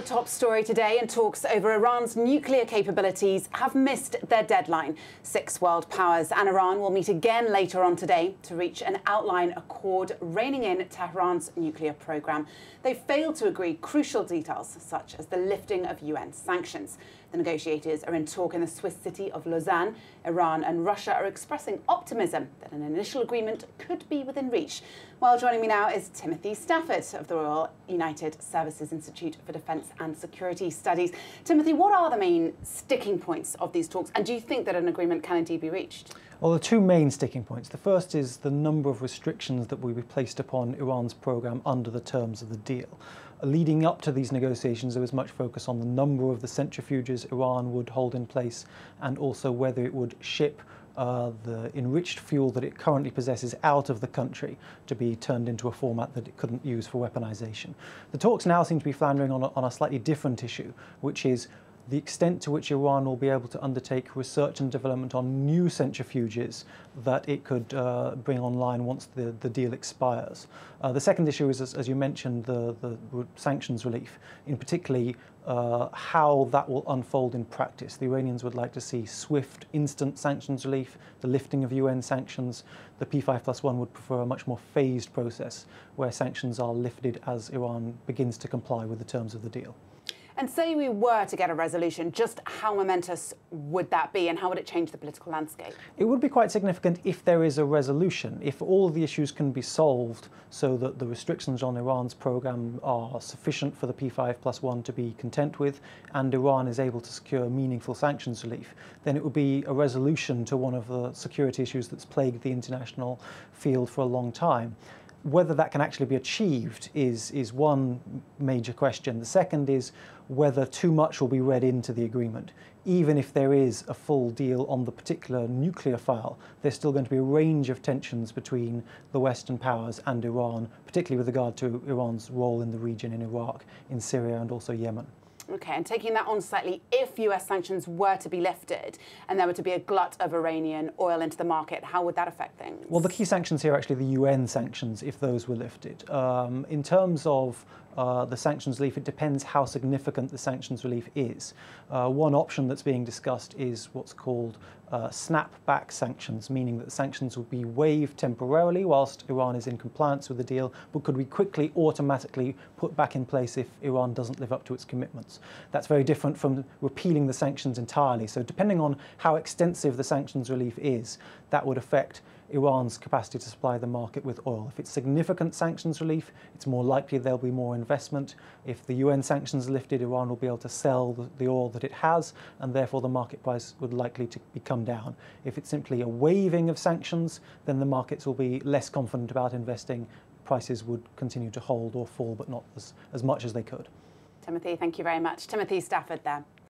top story today, and talks over Iran's nuclear capabilities have missed their deadline. 6 world powers and Iran will meet again later on today to reach an outline accord reining in Tehran's nuclear program. They failed to agree crucial details, such as the lifting of UN sanctions. The negotiators are in talk in the Swiss city of Lausanne. Iran and Russia are expressing optimism that an initial agreement could be within reach. Well, joining me now is Timothy Stafford of the Royal United Services Institute for Defence and Security Studies. Timothy, what are the main sticking points of these talks, and do you think that an agreement can indeed be reached? Well, there are two main sticking points. The first is the number of restrictions that will be placed upon Iran's programme under the terms of the deal. Leading up to these negotiations, there was much focus on the number of the centrifuges Iran would hold in place, and also whether it would ship the enriched fuel that it currently possesses out of the country to be turned into a format that it couldn't use for weaponization. The talks now seem to be floundering on a slightly different issue, which is the extent to which Iran will be able to undertake research and development on new centrifuges that it could bring online once the deal expires. The second issue is, as you mentioned, the sanctions relief, in particularly how that will unfold in practice. The Iranians would like to see swift, instant sanctions relief, the lifting of UN sanctions. The P5+1 would prefer a much more phased process where sanctions are lifted as Iran begins to comply with the terms of the deal. And say we were to get a resolution, just how momentous would that be, and how would it change the political landscape? It would be quite significant if there is a resolution, if all of the issues can be solved so that the restrictions on Iran's programme are sufficient for the P5+1 to be content with, and Iran is able to secure meaningful sanctions relief. Then it would be a resolution to one of the security issues that's plagued the international field for a long time. Whether that can actually be achieved is one major question. The second is whether too much will be read into the agreement. Even if there is a full deal on the particular nuclear file, there's still going to be a range of tensions between the Western powers and Iran, particularly with regard to Iran's role in the region, in Iraq, in Syria, and also Yemen. OK, and taking that on slightly, if US sanctions were to be lifted and there were to be a glut of Iranian oil into the market, how would that affect things? Well, the key sanctions here are actually the UN sanctions, if those were lifted. In terms of the sanctions relief, it depends how significant the sanctions relief is. One option that's being discussed is what's called snap-back sanctions, meaning that the sanctions will be waived temporarily whilst Iran is in compliance with the deal, but could be quickly, automatically put back in place if Iran doesn't live up to its commitments. That's very different from repealing the sanctions entirely. So depending on how extensive the sanctions relief is, that would affect Iran's capacity to supply the market with oil. If it's significant sanctions relief, it's more likely there'll be more investment. If the UN sanctions are lifted, Iran will be able to sell the oil that it has, and therefore the market price would likely to come down. If it's simply a waiving of sanctions, then the markets will be less confident about investing. Prices would continue to hold or fall, but not as much as they could. Timothy, thank you very much. Timothy Stafford there.